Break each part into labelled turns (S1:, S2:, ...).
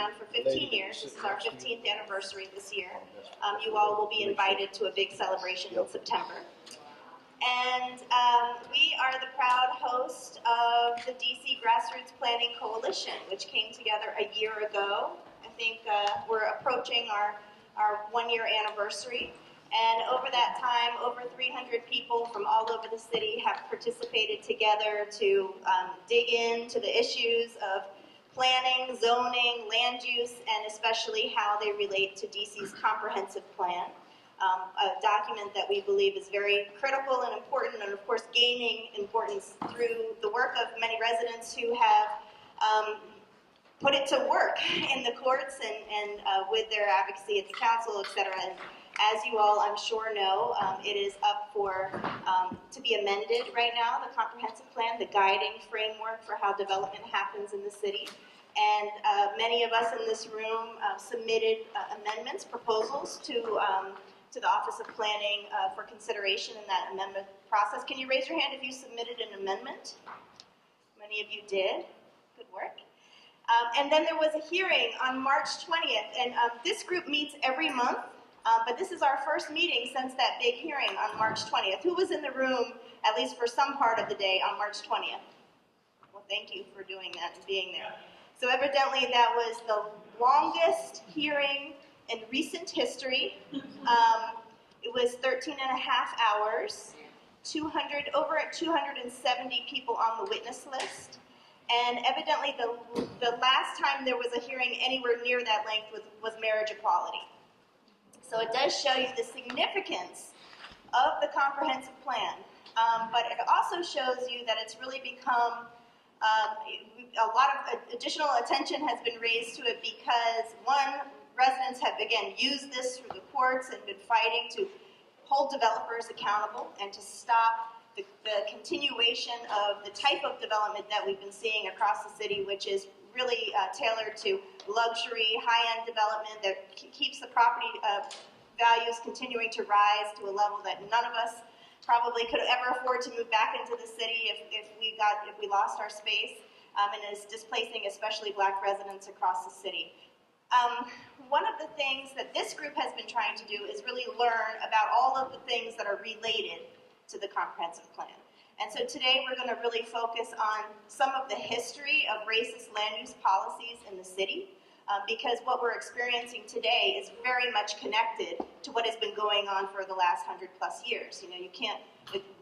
S1: around for 15 years. This is our 15th anniversary this year. You all will be invited to a big celebration in September. And we are the proud host of the DC Grassroots Planning Coalition, which came together a year ago. I think we're approaching our one-year anniversary. And over that time, over 300 people from all over the city have participated together to dig into the issues of planning, zoning, land use, and especially how they relate to DC's comprehensive plan. A document that we believe is very critical and important, and of course gaining importance through the work of many residents who have put it to work in the courts and with their advocacy at the council, et cetera. And as you all, I'm sure, know, it is up for to be amended right now, the comprehensive plan, the guiding framework for how development happens in the city. And many of us in this room submitted amendments, proposals to the Office of Planning for consideration in that amendment process. Can you raise your hand if you submitted an amendment? Many of you did. Good work. And then there was a hearing on March 20th, and this group meets every month. But this is our first meeting since that big hearing on March 20th. Who was in the room, at least for some part of the day, on March 20th? Well, thank you for doing that and being there. So evidently that was the longest hearing in recent history. It was 13 and a half hours, over 270 people on the witness list. And evidently the last time there was a hearing anywhere near that length was marriage equality. So it does show you the significance of the comprehensive plan, but it also shows you that it's really become a lot of additional attention has been raised to it because, one, residents have, again, used this through the courts and been fighting to hold developers accountable and to stop the continuation of the type of development that we've been seeing across the city, which is really tailored to luxury, high-end development that keeps the property values continuing to rise to a level that none of us probably could ever afford to move back into the city if we lost our space, and is displacing especially Black residents across the city. One of the things that this group has been trying to do is really learn about all of the things that are related to the comprehensive plan. And so today we're going to really focus on some of the history of racist land use policies in the city, because what we're experiencing today is very much connected to what has been going on for the last 100+ years. You know, you can't.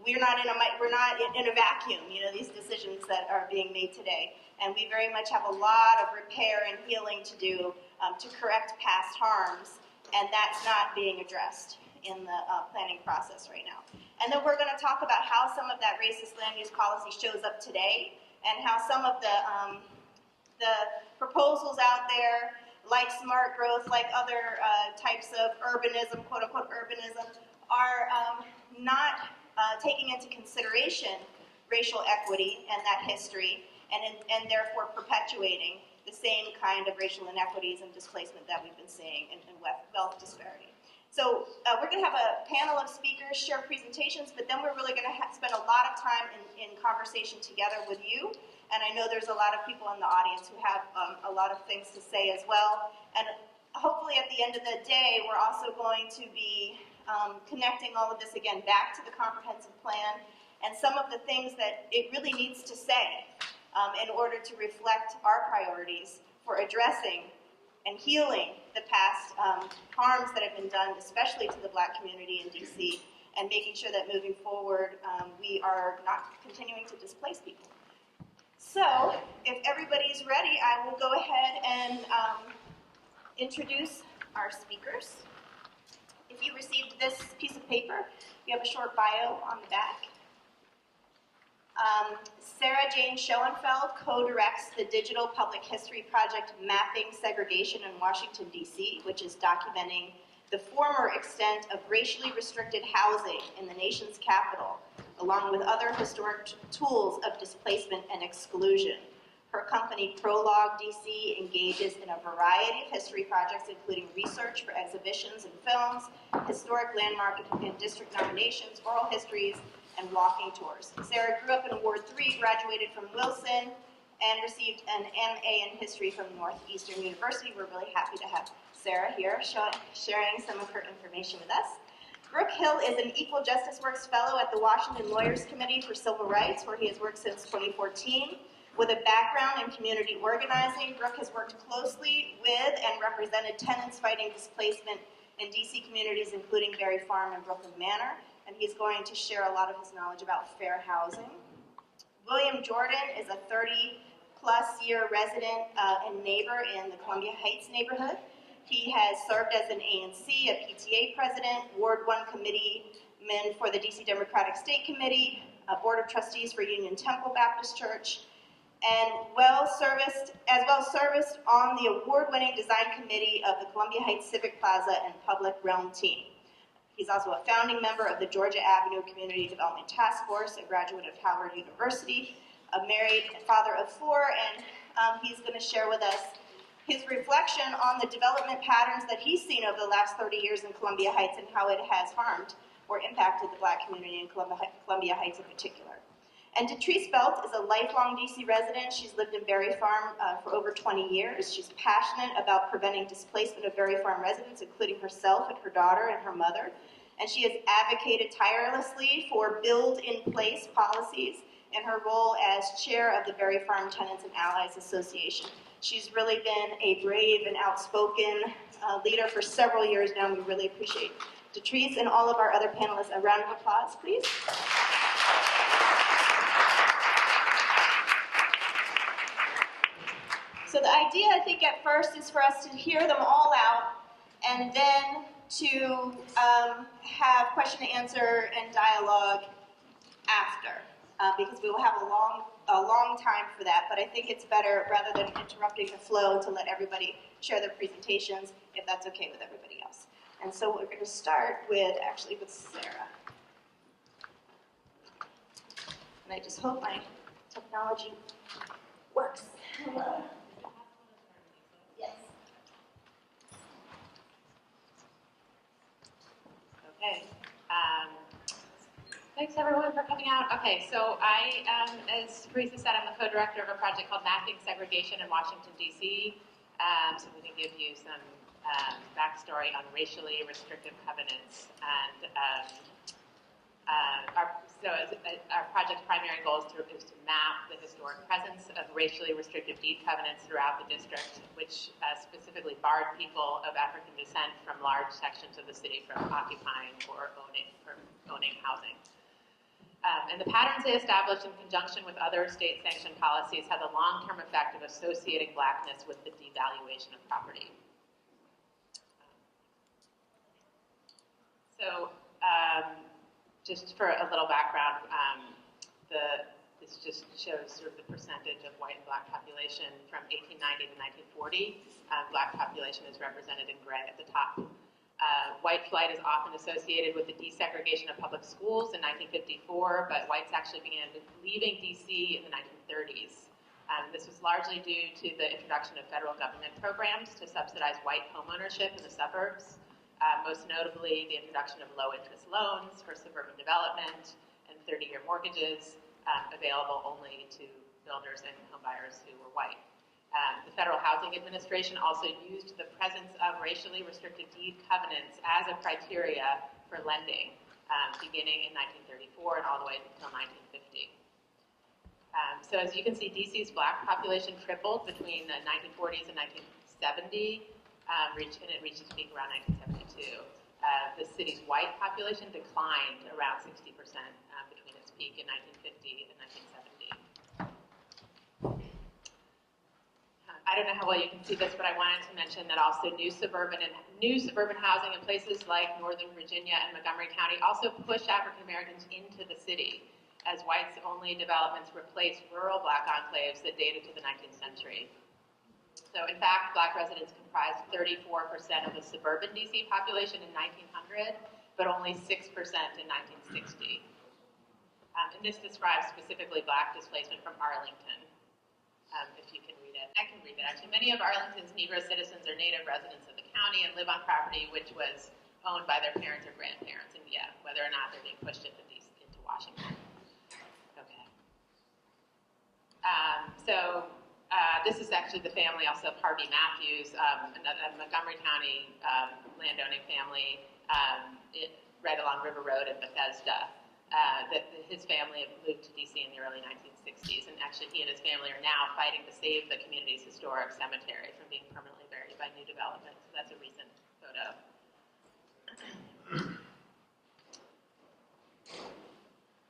S1: We're not in a vacuum. You know, these decisions that are being made today, and we very much have a lot of repair and healing to do to correct past harms, and that's not being addressed in the planning process right now. And then we're going to talk about how some of that racist land use policy shows up today, and how some of the proposals out there, like smart growth, like other types of urbanism, quote-unquote urbanism, are not taking into consideration racial equity and that history, and therefore perpetuating the same kind of racial inequities and displacement that we've been seeing in wealth disparity. So we're going to have a panel of speakers share presentations, but then we're really going to spend a lot of time in conversation together with you. And I know there's a lot of people in the audience who have a lot of things to say as well. And hopefully at the end of the day, we're also going to be connecting all of this again back to the comprehensive plan and some of the things that it really needs to say in order to reflect our priorities for addressing and healing the past harms that have been done, especially to the Black community in DC, and making sure that moving forward we are not continuing to displace people. So, if everybody's ready, I will go ahead and introduce our speakers. If you received this piece of paper, you have a short bio on the back. Sarah Jane Schoenfeld co-directs the Digital Public History Project Mapping Segregation in Washington, D.C., which is documenting the former extent of racially restricted housing in the nation's capital, along with other historic tools of displacement and exclusion. Her company, Prologue DC, engages in a variety of history projects, including research for exhibitions and films, historic landmark and district nominations, oral histories, and walking tours. Sarah grew up in Ward 3, graduated from Wilson, and received an MA in history from Northeastern University. We're really happy to have Sarah here sharing some of her information with us. Brooke Hill is an Equal Justice Works Fellow at the Washington Lawyers Committee for Civil Rights, where he has worked since 2014. With a background in community organizing, Brooke has worked closely with and represented tenants fighting displacement in DC communities, including Berry Farm and Brooklyn Manor, and he's going to share a lot of his knowledge about fair housing. William Jordan is a 30-plus year resident and neighbor in the Columbia Heights neighborhood. He has served as an ANC, a PTA president, Ward 1 committeeman for the DC Democratic State Committee, a board of trustees for Union Temple Baptist Church, and serviced on the award-winning design committee of the Columbia Heights Civic Plaza and Public Realm team. He's also a founding member of the Georgia Avenue Community Development Task Force, a graduate of Howard University, a married father of 4, and he's going to share with us his reflection on the development patterns that he's seen over the last 30 years in Columbia Heights and how it has harmed or impacted the Black community in Columbia Heights in particular. And Detrice Belt is a lifelong DC resident. She's lived in Berry Farm for over 20 years. She's passionate about preventing displacement of Berry Farm residents, including herself and her daughter and her mother. And she has advocated tirelessly for build-in-place policies in her role as chair of the Berry Farm Tenants and Allies Association. She's really been a brave and outspoken leader for several years now, and we really appreciate Detrice and all of our other panelists. A round of applause, please. So the idea, I think, at first is for us to hear them all out and then to have question and answer and dialogue after, because we will have a long time for that. But I think it's better, rather than interrupting the flow, to let everybody share their presentations, if that's okay with everybody else. And so we're going to start with Sarah. And I just hope my technology works. Yes.
S2: Okay. Thanks everyone for coming out. Okay, so I am, as Teresa said, I'm the co-director of a project called Mapping Segregation in Washington, D.C. So I'm going to give you some backstory on racially restrictive covenants. And our project's primary goal is to map the historic presence of racially restrictive deed covenants throughout the district, which specifically barred people of African descent from large sections of the city from occupying or owning housing. And the patterns they established in conjunction with other state-sanctioned policies had the long-term effect of associating Blackness with the devaluation of property. Just for a little background, this just shows sort of the percentage of white and Black population from 1890 to 1940. Black population is represented in gray at the top. White flight is often associated with the desegregation of public schools in 1954, but whites actually began leaving DC in the 1930s. This was largely due to the introduction of federal government programs to subsidize white homeownership in the suburbs, most notably the introduction of low-interest loans for suburban development and 30-year mortgages available only to builders and homebuyers who were white. The Federal Housing Administration also used the presence of racially restricted deed covenants as a criteria for lending, beginning in 1934 and all the way until 1950. So as you can see, DC's Black population tripled between the 1940s and 1970, and it reached its peak around 1972. The city's white population declined around 60% between its peak in 1950 and 1970. I don't know how well you can see this, but I wanted to mention that also new suburban housing in places like Northern Virginia and Montgomery County also pushed African Americans into the city, as whites-only developments replaced rural Black enclaves that dated to the 19th century. So in fact, Black residents comprised 34% of the suburban DC population in 1900, but only 6% in 1960. And this describes specifically Black displacement from Arlington. If you can read it. I can read it, actually. Many of Arlington's Negro citizens are native residents of the county and live on property which was owned by their parents or grandparents, and yeah, whether or not they're being pushed into Washington. Okay. This is actually the family also of Harvey Matthews, a Montgomery County landowning family right along River Road in Bethesda. His family moved to DC in the early 1960s, and actually he and his family are now fighting to save the community's historic cemetery from being permanently buried by new development. So that's a recent photo.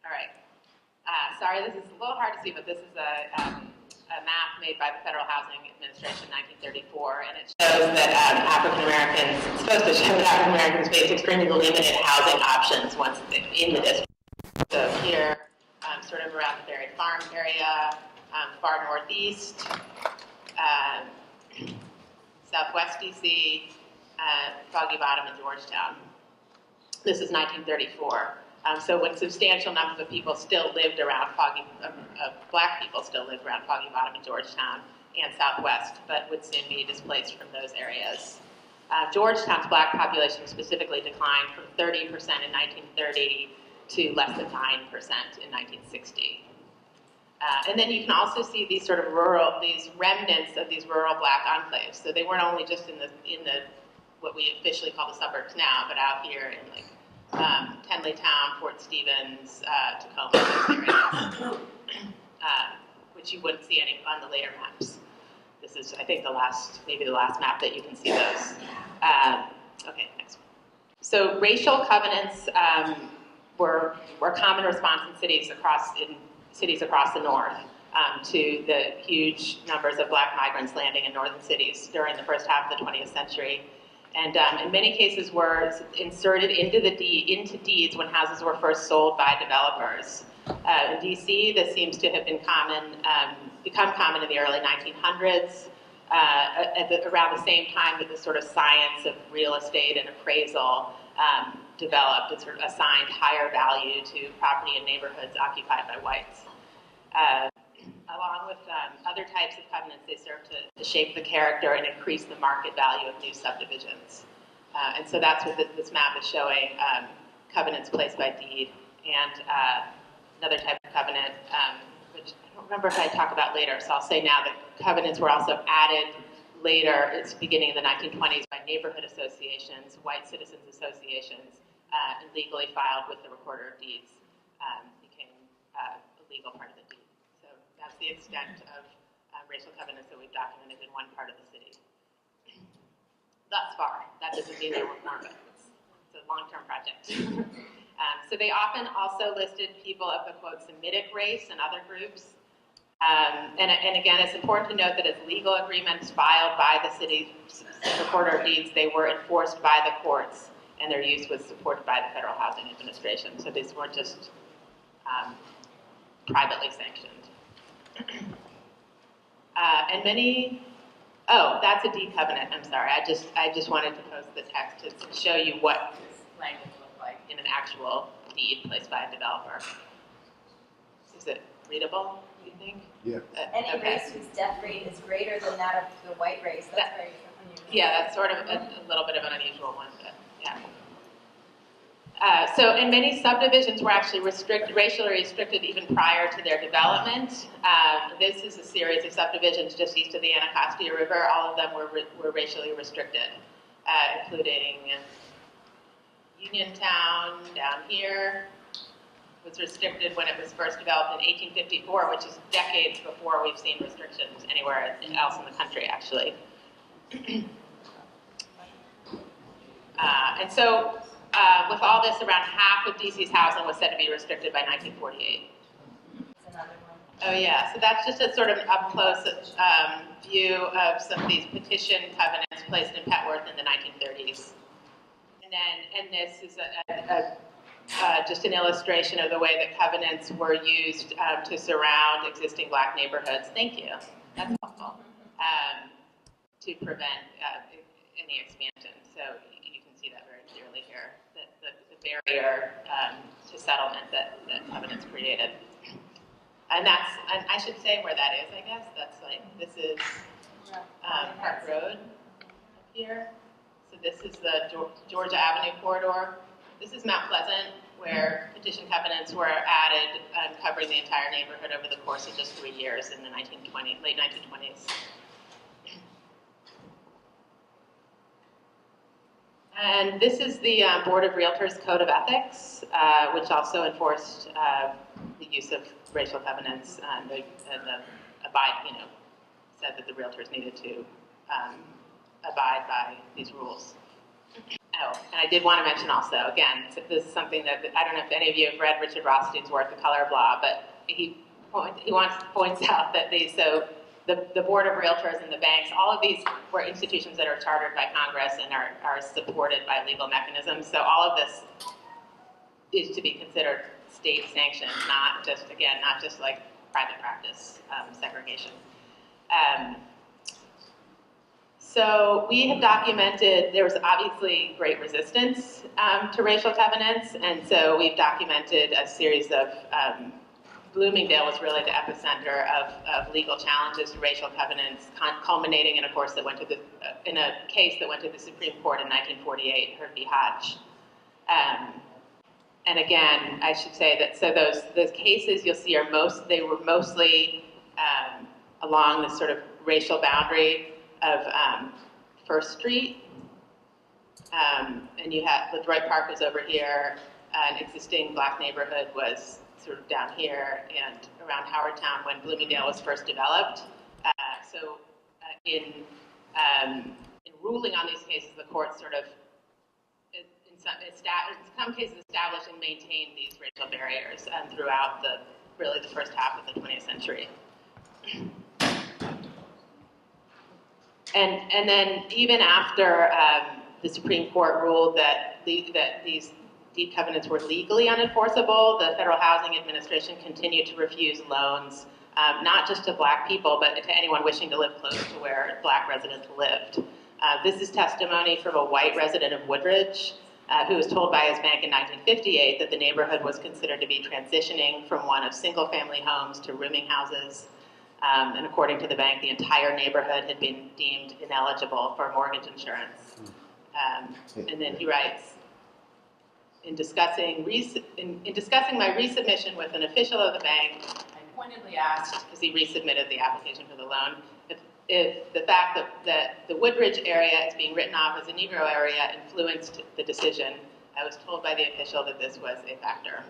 S2: All right. Sorry, this is a little hard to see, but this is a map made by the Federal Housing Administration in 1934, and it shows that African Americans, it's supposed to show that African Americans face extremely limited housing options once in the district. So here, sort of around the Buried Farm area, far northeast, southwest DC, Foggy Bottom, and Georgetown. This is 1934. So when substantial numbers of people still lived around black people still lived around Foggy Bottom and Georgetown and Southwest, but would soon be displaced from those areas. Georgetown's black population specifically declined from 30% in 1930 to less than 9% in 1960. And then you can also see these sort of these remnants of these rural black enclaves. So they weren't only just in the what we officially call the suburbs now, but out here in like Tenleytown, Fort Stevens, Tacoma, those areas, which you wouldn't see any on the later maps. This is, I think, maybe the last map that you can see those. Okay, next one. So racial covenants were a common response in cities across the north to the huge numbers of black migrants landing in northern cities during the first half of the 20th century. And in many cases were inserted into deeds when houses were first sold by developers. In DC, this seems to have become common in the early 1900s, around the same time that the sort of science of real estate and appraisal developed and sort of assigned higher value to property in neighborhoods occupied by whites. Along with other types of covenants, they serve to shape the character and increase the market value of new subdivisions. And so that's what this map is showing, covenants placed by deed. And another type of covenant, which I don't remember if I talk about later, so I'll say now that covenants were also added later, it's beginning in the 1920s, by neighborhood associations, white citizens associations, and legally filed with the recorder of deeds, became a legal part of the deed. So that's the extent of racial covenants that we've documented in one part of the city. Thus far. That doesn't mean there were more, but it's a long-term project. So they often also listed people of the, quote, Semitic race and other groups. And again, it's important to note that as legal agreements filed by the city's recorder of deeds, they were enforced by the courts, and their use was supported by the Federal Housing Administration. So these weren't just privately sanctioned. And many, that's a deed covenant. I'm sorry. I just wanted to post the text to show you what this language looked like in an actual deed placed by a developer. Is it readable, do you think?
S3: Yeah.
S4: Any race whose death rate is greater than that of the white race. That's very unusual.
S2: Yeah, that's sort of a little bit of an unusual one, but yeah. And many subdivisions were actually racially restricted even prior to their development. This is a series of subdivisions just east of the Anacostia River. All of them were racially restricted, including Uniontown down here was restricted when it was first developed in 1854, which is decades before we've seen restrictions anywhere else in the country, actually. And so, with all this, around half of DC's housing was said to be restricted by 1948.
S4: That's another one.
S2: Oh yeah, so that's just a sort of up-close view of some of these petition covenants placed in Petworth in the 1930s. And this is just an illustration of the way that covenants were used to surround existing black neighborhoods. Thank you. That's helpful. To prevent any expansion. So you can see that very clearly here, that the barrier to settlement that covenants created. And I should say where that is, I guess. That's this is Park Road here. So this is the Georgia Avenue corridor. This is Mount Pleasant, where petition covenants were added covering the entire neighborhood over the course of just 3 years in the late 1920s. And this is the Board of Realtors Code of Ethics, which also enforced the use of racial covenants and said that the realtors needed to abide by these rules. Oh, and I did want to mention also, again, this is something that, I don't know if any of you have read Richard Rothstein's work, The Color of Law, but he points out that the Board of Realtors and the banks, all of these were institutions that are chartered by Congress and are supported by legal mechanisms. So all of this is to be considered state sanctioned, not just like private practice segregation. So we have documented, there was obviously great resistance to racial covenants, and so we've documented a series of, Bloomingdale was really the epicenter of legal challenges to racial covenants, culminating in a case that went to the Supreme Court in 1948, Heard v. Hodge. And again, I should say that, so those cases you'll see they were mostly along this sort of racial boundary of First Street, and you had LaDroit Park was over here, an existing black neighborhood was sort of down here and around Howardtown when Bloomingdale was first developed. In ruling on these cases, the court sort of, in some cases, established and maintained these racial barriers throughout really the first half of the 20th century. And then even after the Supreme Court ruled that these deed covenants were legally unenforceable, the Federal Housing Administration continued to refuse loans, not just to black people, but to anyone wishing to live close to where black residents lived. This is testimony from a white resident of Woodridge who was told by his bank in 1958 that the neighborhood was considered to be transitioning from one of single-family homes to rooming houses. And according to the bank, the entire neighborhood had been deemed ineligible for mortgage insurance. And then he writes, in discussing my resubmission with an official of the bank, I pointedly asked, because he resubmitted the application for the loan, if the fact that the Woodridge area is being written off as a Negro area influenced the decision. I was told by the official that this was a factor.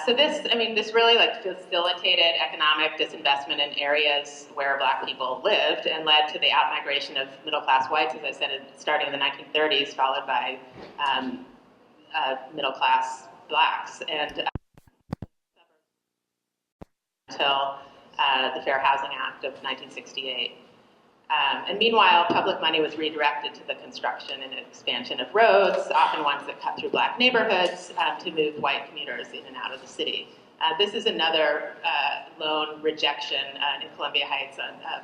S2: So this really facilitated economic disinvestment in areas where black people lived and led to the outmigration of middle-class whites, as I said, starting in the 1930s, followed by middle-class blacks, and until the Fair Housing Act of 1968. And meanwhile, public money was redirected to the construction and expansion of roads, often ones that cut through black neighborhoods, to move white commuters in and out of the city. This is another loan rejection in Columbia Heights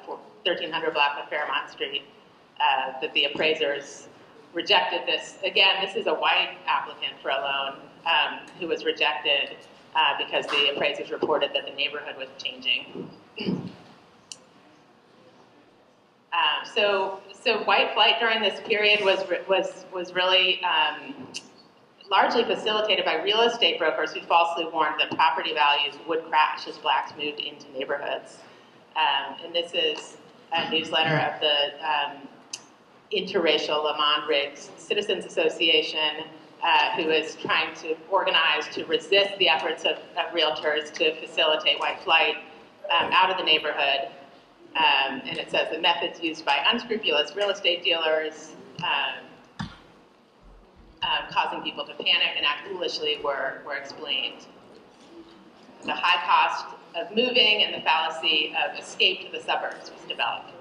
S2: for 1300 block of Fairmont Street, that the appraisers rejected this. Again, this is a white applicant for a loan who was rejected because the appraisers reported that the neighborhood was changing. So white flight during this period was really largely facilitated by real estate brokers who falsely warned that property values would crash as blacks moved into neighborhoods. And this is a newsletter of the interracial Lamond Riggs Citizens Association, who is trying to organize to resist the efforts of realtors to facilitate white flight out of the neighborhood. And it says the methods used by unscrupulous real estate dealers causing people to panic and act foolishly were explained. The high cost of moving and the fallacy of escape to the suburbs was developed.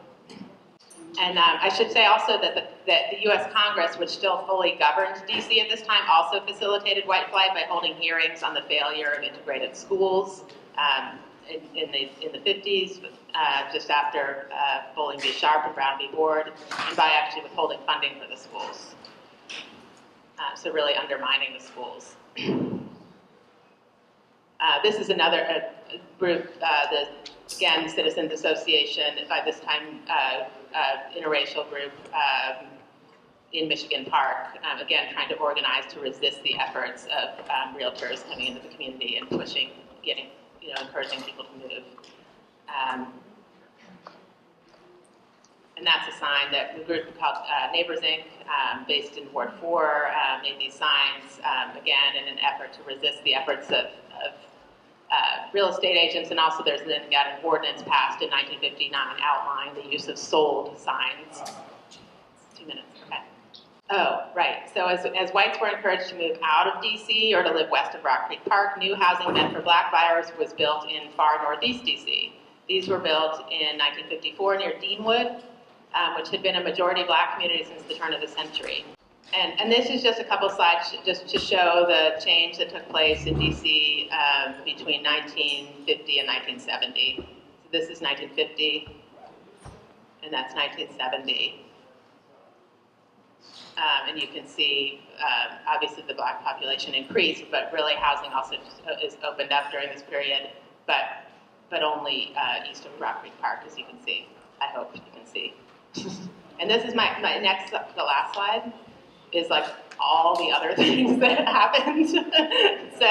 S2: And I should say also that the U.S. Congress, which still fully governed D.C. at this time, also facilitated white flight by holding hearings on the failure of integrated schools in the 50s, just after Bowling v. Sharp and Brown v. Board, and by actually withholding funding for the schools. So really undermining the schools. This is another group, the Citizens Association, by this time interracial group, in Michigan Park, again, trying to organize to resist the efforts of realtors coming into the community and pushing, encouraging people to move. And that's a sign that the group called Neighbors Inc., based in Ward 4, made these signs, again, in an effort to resist the efforts of real estate agents. And also there's then got an ordinance passed in 1959 outlining the use of sold signs. 2 minutes, okay. Oh, right. So as whites were encouraged to move out of DC or to live west of Rock Creek Park, new housing meant for black buyers was built in far northeast DC. These were built in 1954 near Deanwood, which had been a majority black community since the turn of the century. And this is just a couple slides just to show the change that took place in DC between 1950 and 1970. So this is 1950, and that's 1970. And you can see, obviously, the black population increased, but really housing also is opened up during this period, but only east of Rock Creek Park, as you can see. I hope you can see. And this is my next, the last slide, is like all the other things that happened. So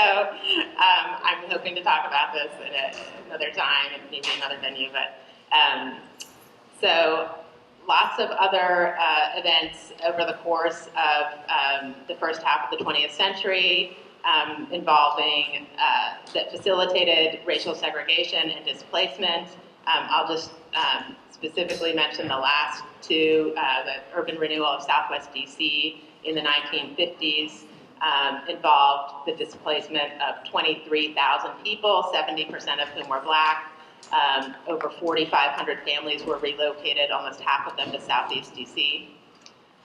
S2: I'm hoping to talk about this at another time and maybe another venue. But so lots of other events over the course of the first half of the 20th century involving that facilitated racial segregation and displacement. I'll just specifically mention the last two, the urban renewal of Southwest DC in the 1950s involved the displacement of 23,000 people, 70% of whom were black. Over 4,500 families were relocated, almost half of them to Southeast DC.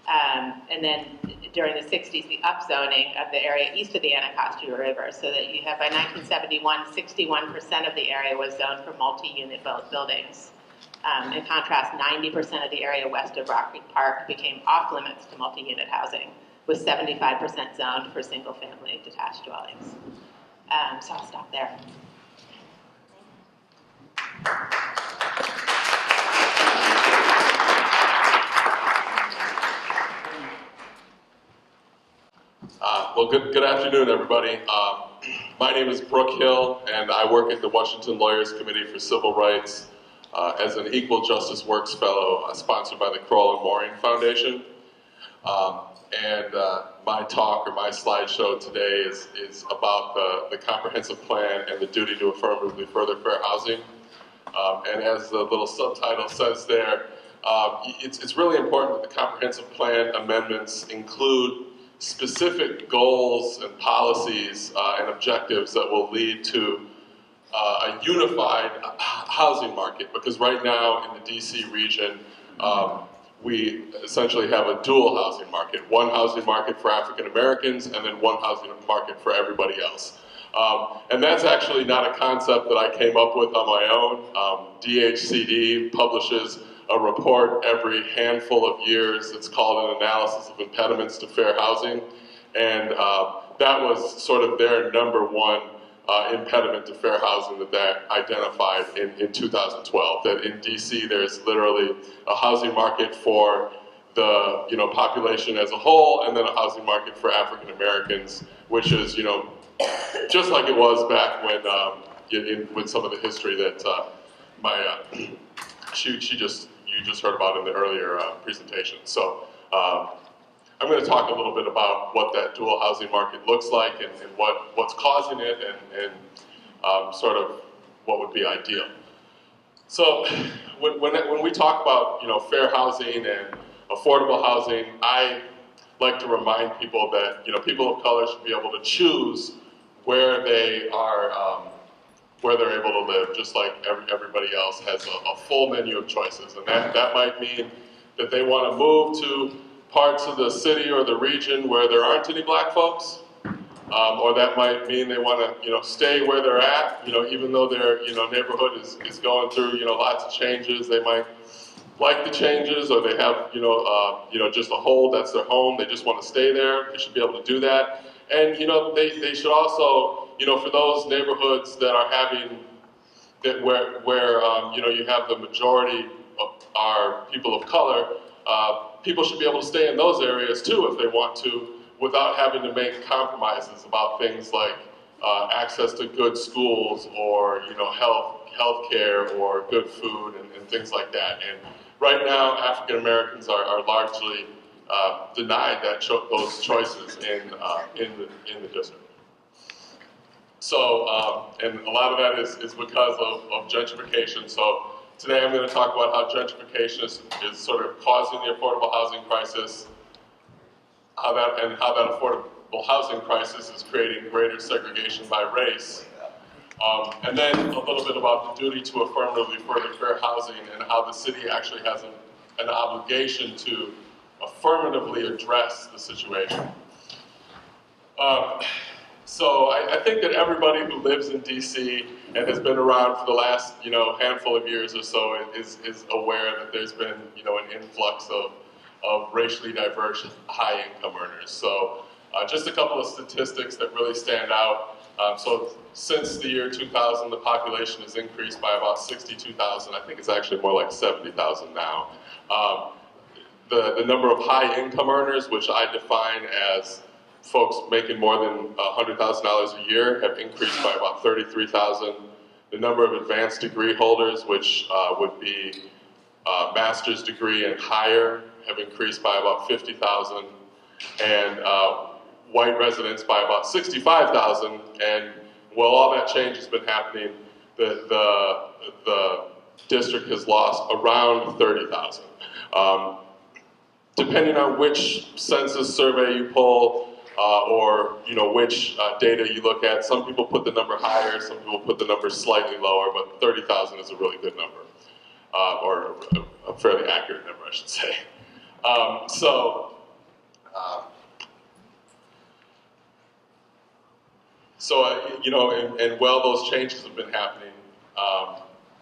S2: And then during the 60s, the upzoning of the area east of the Anacostia River, so that you have by 1971, 61% of the area was zoned for multi-unit buildings. In contrast, 90% of the area west of Rock Creek Park became off limits to multi-unit housing, with 75% zoned for single-family detached dwellings. So I'll stop there.
S3: Well, good afternoon, everybody. My name is Brooke Hill, and I work at the Washington Lawyers Committee for Civil Rights as an Equal Justice Works Fellow sponsored by the Crowell and Moring Foundation. My talk, or my slideshow today, is about the comprehensive plan and the duty to affirmatively further fair housing. And as the little subtitle says there, it's really important that the comprehensive plan amendments include specific goals and policies and objectives that will lead to a unified housing market, because right now in the DC region, we essentially have a dual housing market, one housing market for African Americans and then one housing market for everybody else. And that's actually not a concept that I came up with on my own. DHCD publishes a report every handful of years. It's called an analysis of impediments to fair housing. And that was sort of their number one impediment to fair housing that they identified in 2012. That in DC there's literally a housing market for the population as a whole, and then a housing market for African Americans, which is just like it was back when with some of the history that you just heard about in the earlier presentation. So I'm going to talk a little bit about what that dual housing market looks like and what's causing it and sort of what would be ideal. So when we talk about fair housing and affordable housing, I like to remind people that people of color should be able to choose where they are, where they're able to live, just like everybody else has a full menu of choices. And that might mean that they want to move to parts of the city or the region where there aren't any black folks, or that might mean they want to stay where they're at, even though their neighborhood is going through lots of changes. They might like the changes, or they have just a hole that's their home. They just want to stay there. They should be able to do that. And they should also, for those neighborhoods that are having that where you have the majority of our people of color, people should be able to stay in those areas too if they want to, without having to make compromises about things like access to good schools or health care or good food and things like that. And right now, African Americans are largely denied those choices in the district. So, and a lot of that is because of gentrification. So today I'm going to talk about how gentrification is sort of causing the affordable housing crisis, how that affordable housing crisis is creating greater segregation by race, and then a little bit about the duty to affirmatively further fair housing and how the city actually has an obligation to affirmatively address the situation. So I think that everybody who lives in DC and has been around for the last handful of years or so is aware that there's been an influx of racially diverse high income earners. So just a couple of statistics that really stand out. So since the year 2000, the population has increased by about 62,000. I think it's actually more like 70,000 now. The number of high income earners, which I define as folks making more than $100,000 a year, have increased by about 33,000. The number of advanced degree holders, which would be master's degree and higher, have increased by about 50,000. And white residents by about 65,000. And while all that change has been happening, the district has lost around 30,000. Depending on which census survey you pull, or which data you look at, some people put the number higher, some people put the number slightly lower, but 30,000 is a really good number, or a fairly accurate number, I should say. And while those changes have been happening,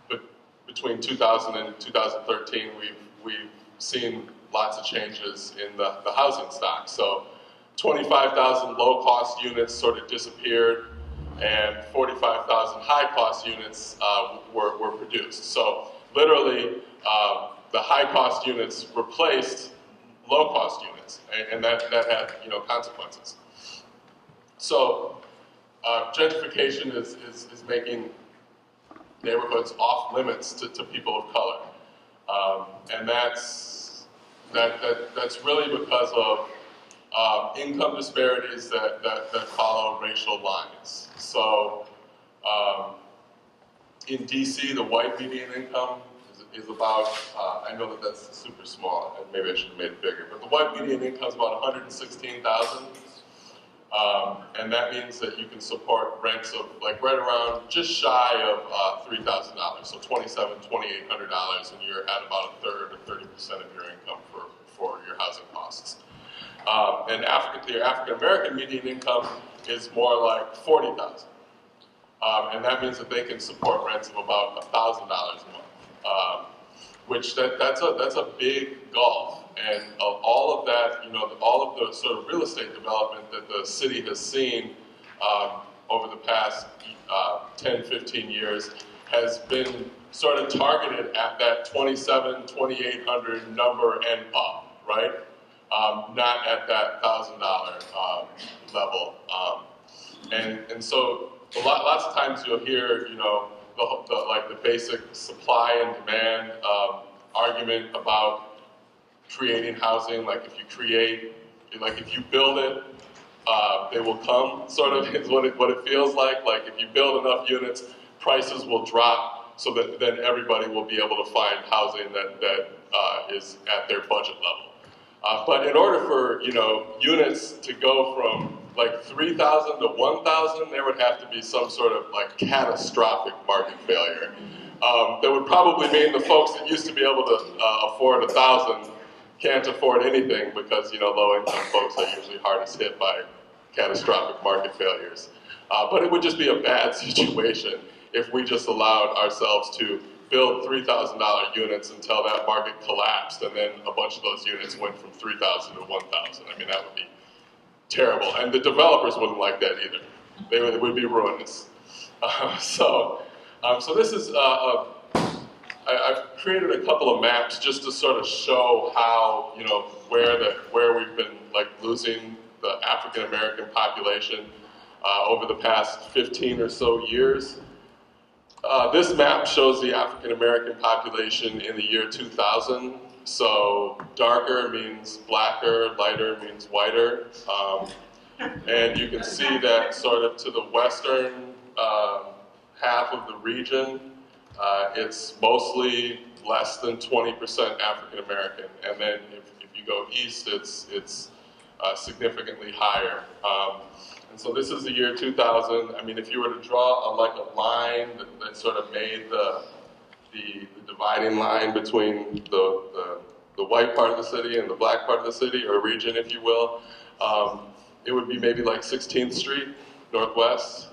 S3: but between 2000 and 2013, we've seen lots of changes in the housing stock. So 25,000 low-cost units sort of disappeared, and 45,000 high-cost units were produced. So literally, the high-cost units replaced low-cost units, and that had consequences. So gentrification is making neighborhoods off limits to people of color, and that's really because of income disparities that follow racial lines. So in DC, the white median income is about, I know that's super small, and maybe I should have made it bigger, but the white median income is about $116,000. And that means that you can support rents of like right around just shy of $3,000, so $2,700, $2,800, and you're at about a third or 30% of your income for your housing costs. And the African American median income is more like $40,000, and that means that they can support rents of about $1,000 a month, which that's a big gulf. And all of that, all of the sort of real estate development that the city has seen over the past 10, 15 years has been sort of targeted at that $2,700, $2,800 number and up, right? Not at that $1,000 level. And so lots of times you'll hear, the basic supply and demand argument about creating housing, like if you build it, they will come, sort of is what it feels like. Like if you build enough units, prices will drop so that then everybody will be able to find housing that is at their budget level. But in order for units to go from like 3,000 to 1,000, there would have to be some sort of like catastrophic market failure. That would probably mean the folks that used to be able to afford 1,000 can't afford anything because low-income folks are usually hardest hit by catastrophic market failures. But it would just be a bad situation if we just allowed ourselves to build $3,000 units until that market collapsed, and then a bunch of those units went from 3,000 to 1,000. I mean, that would be terrible, and the developers wouldn't like that either. They would be ruinous. So this is I've created a couple of maps just to sort of show how, you know, where we've been like losing the African American population over the past 15 or so years. This map shows the African American population in the year 2000. So darker means blacker, lighter means whiter. And you can see that sort of to the western half of the region, it's mostly less than 20% African American. And then if you go east, it's significantly higher. And so this is the year 2000. I mean, if you were to draw a line that sort of made the dividing line between the white part of the city and the black part of the city, or region, if you will, it would be maybe like 16th Street, Northwest.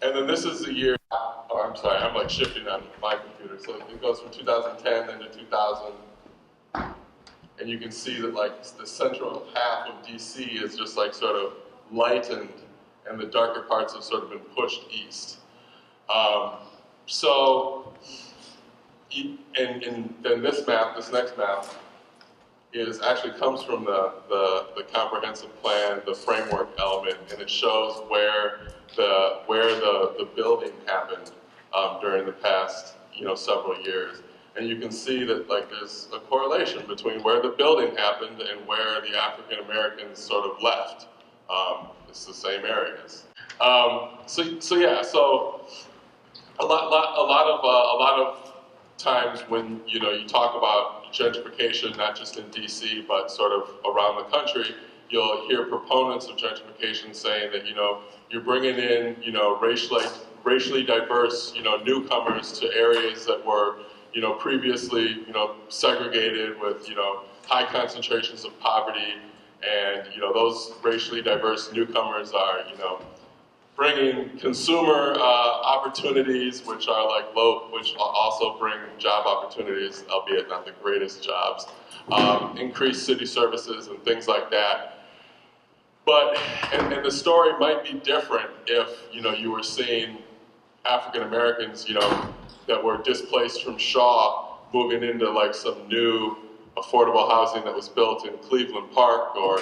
S3: And then this is the year, oh, I'm sorry, I'm like shifting on my computer. So it goes from 2010 into 2000. And you can see that like the central half of DC is just like sort of lightened, and the darker parts have sort of been pushed east. And then this map, this next map, actually comes from the comprehensive plan, the framework element, and it shows where the building happened during the past, you know, several years. And you can see that like there's a correlation between where the building happened and where the African Americans sort of left. It's the same areas. So a lot of times when you talk about gentrification, not just in DC but sort of around the country, you'll hear proponents of gentrification saying that you're bringing in racially diverse newcomers to areas that were previously segregated with high concentrations of poverty, and those racially diverse newcomers are bringing consumer opportunities, which are like which also bring job opportunities, albeit not the greatest jobs, increased city services and things like that. But and the story might be different if you were seeing African Americans that were displaced from Shaw moving into like some new affordable housing that was built in Cleveland Park or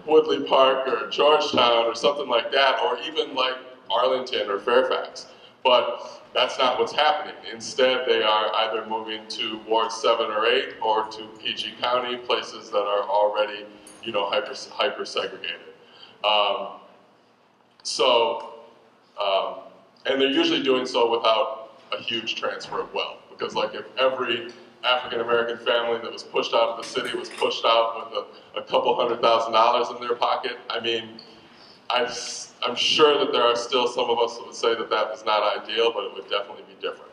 S3: Woodley Park or Georgetown or something like that, or even like Arlington or Fairfax. But that's not what's happening. Instead, they are either moving to Ward 7 or 8 or to PG County, places that are already hyper segregated. And they're usually doing so without a huge transfer of wealth, because like if every African American family that was pushed out of the city was pushed out with a couple $100,000 in their pocket, I mean, I'm sure that there are still some of us that would say that that is not ideal, but it would definitely be different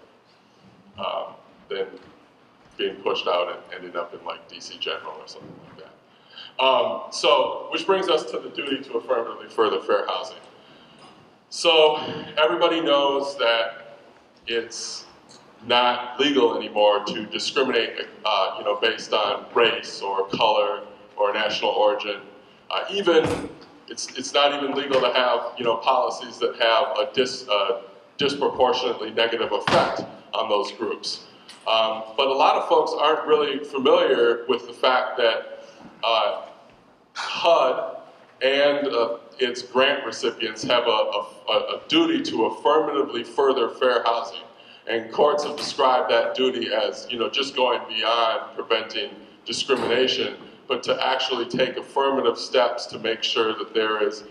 S3: than being pushed out and ending up in like DC General or something like that. Which brings us to the duty to affirmatively further fair housing. So everybody knows that it's not legal anymore to discriminate, based on race or color or national origin. It's not even legal to have, policies that have a disproportionately negative effect on those groups. But a lot of folks aren't really familiar with the fact that HUD and its grant recipients have a duty to affirmatively further fair housing. And courts have described that duty as, just going beyond preventing discrimination, but to actually take affirmative steps to make sure that there is,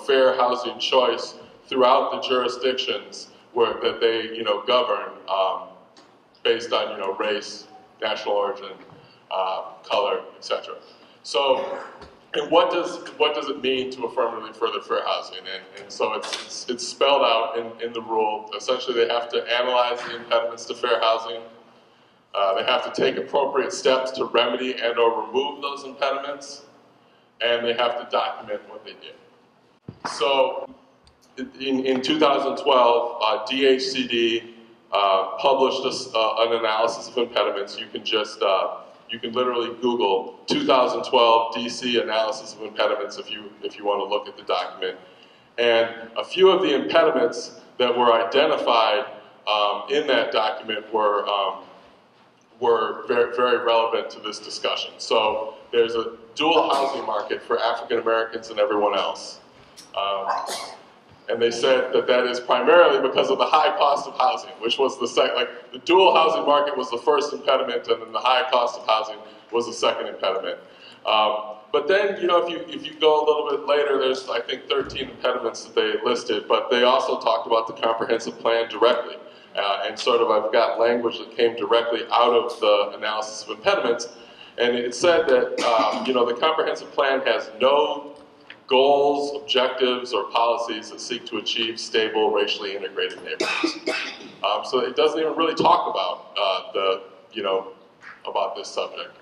S3: fair housing choice throughout the jurisdictions that they, govern based on, race, national origin, color, etc. So, and what does it mean to affirmatively further fair housing? And so it's spelled out in the rule. Essentially, they have to analyze the impediments to fair housing. They have to take appropriate steps to remedy and or remove those impediments, and they have to document what they did. So in 2012, DHCD published an analysis of impediments. You can just you can literally Google 2012 DC analysis of impediments if you want to look at the document. And a few of the impediments that were identified in that document were very, very relevant to this discussion. So there's a dual housing market for African Americans and everyone else. And they said that that is primarily because of the high cost of housing, which was the second, like the dual housing market was the first impediment, and then the high cost of housing was the second impediment. But then, you know, if you go a little bit later, there's, I think, 13 impediments that they listed, but they also talked about the comprehensive plan directly. And sort of, I've got language that came directly out of the analysis of impediments, and it said that, you know, the comprehensive plan has no goals, objectives, or policies that seek to achieve stable, racially integrated neighborhoods. So it doesn't even really talk about about this subject.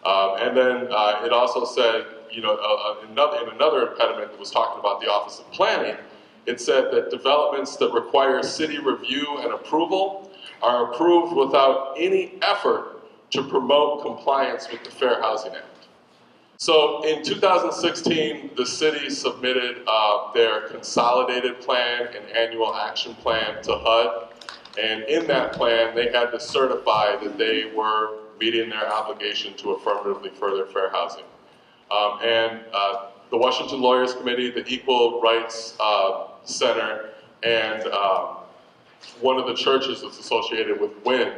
S3: And then it also said, you know, in another impediment that was talking about the Office of Planning, it said that developments that require city review and approval are approved without any effort to promote compliance with the Fair Housing Act. So in 2016, the city submitted their consolidated plan and annual action plan to HUD. And in that plan, they had to certify that they were meeting their obligation to affirmatively further fair housing. And the Washington Lawyers Committee, the Equal Rights Center, and one of the churches that's associated with WIN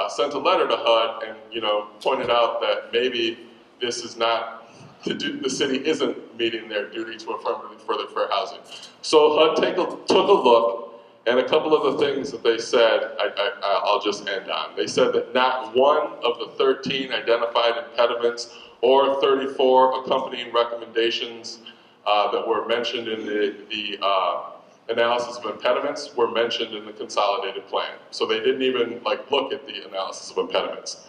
S3: sent a letter to HUD and, you know, pointed out that maybe this is not, the city isn't meeting their duty to affirmatively further fair housing. So HUD took a look, and a couple of the things that they said, I'll just end on. They said that not one of the 13 identified impediments or 34 accompanying recommendations that were mentioned in the analysis of impediments were mentioned in the consolidated plan. So they didn't even look at the analysis of impediments.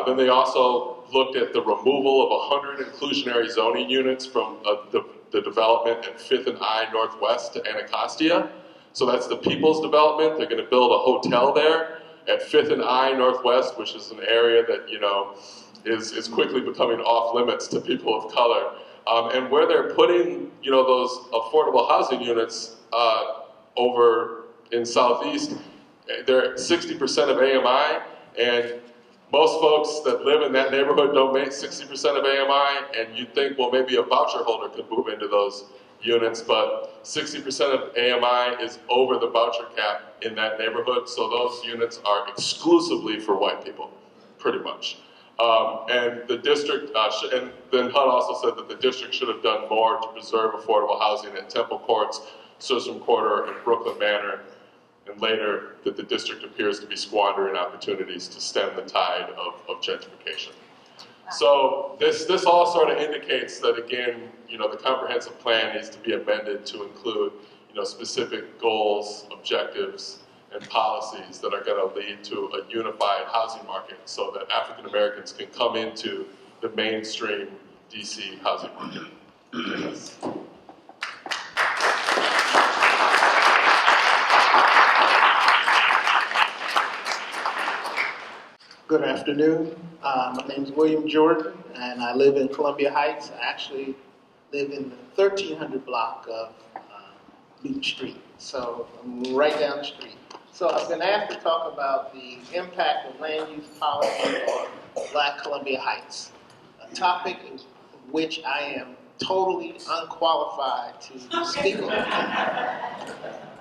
S3: Then they also looked at the removal of 100 inclusionary zoning units from the development at 5th and I Northwest to Anacostia. So that's the People's Development. They're going to build a hotel there at 5th and I Northwest, which is an area that, you know, is quickly becoming off limits to people of color. And where they're putting, you know, those affordable housing units over in Southeast, they're 60% of AMI, and most folks that live in that neighborhood don't make 60% of AMI, and you'd think, well, maybe a voucher holder could move into those units, but 60% of AMI is over the voucher cap in that neighborhood, so those units are exclusively for white people, pretty much. And the district, and then HUD also said that the district should have done more to preserve affordable housing at Temple Courts, System Quarter, and Brooklyn Manor, and later that the district appears to be squandering opportunities to stem the tide of gentrification. So this all sort of indicates that, again, you know, the comprehensive plan needs to be amended to include, you know, specific goals, objectives, and policies that are going to lead to a unified housing market so that African Americans can come into the mainstream DC housing market. Yes.
S5: Good afternoon. My name is William Jordan, and I live in Columbia Heights. I actually live in the 1300 block of Beach Street, so I'm right down the street. So I've been asked to talk about the impact of land use policy on Black Columbia Heights, a topic in which I am totally unqualified to speak on.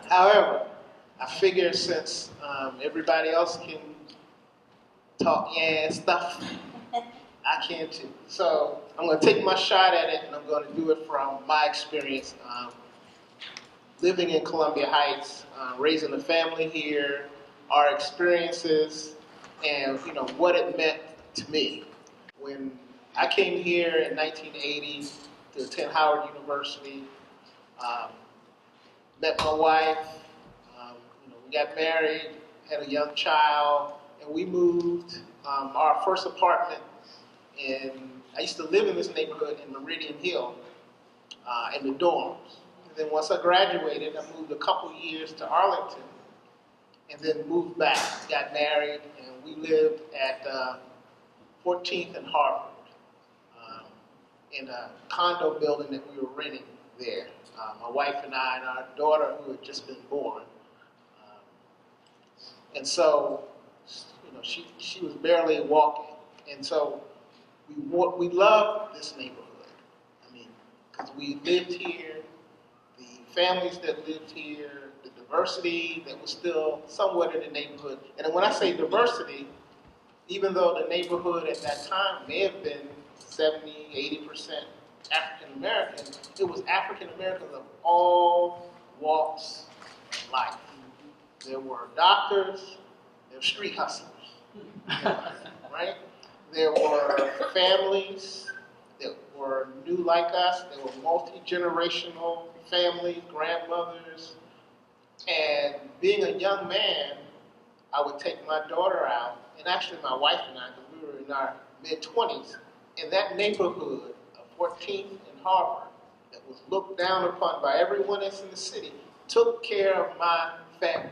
S5: However, I figure since everybody else can talk stuff, I can too. So I'm going to take my shot at it, and I'm going to do it from my experience living in Columbia Heights, raising a family here, our experiences, and you know what it meant to me. When I came here in 1980 to attend Howard University, met my wife, you know, we got married, had a young child, and we moved our first apartment I used to live in this neighborhood in Meridian Hill in the dorms. And then once I graduated, I moved a couple years to Arlington and then moved back, got married, and we lived at 14th and Harvard in a condo building that we were renting there. My wife and I and our daughter, who had just been born. And so, you know, she was barely walking. And so we loved this neighborhood. I mean, because we lived here, the families that lived here, the diversity that was still somewhat in the neighborhood. And when I say diversity, even though the neighborhood at that time may have been 70, 80% African American, it was African Americans of all walks of life. There were doctors, there were street hustlers, right? There were families that were new like us. There were multi-generational families, grandmothers. And being a young man, I would take my daughter out, and actually my wife and I, because we were in our mid-20s, in that neighborhood of 14th and Harvard that was looked down upon by everyone that's in the city, took care of my family.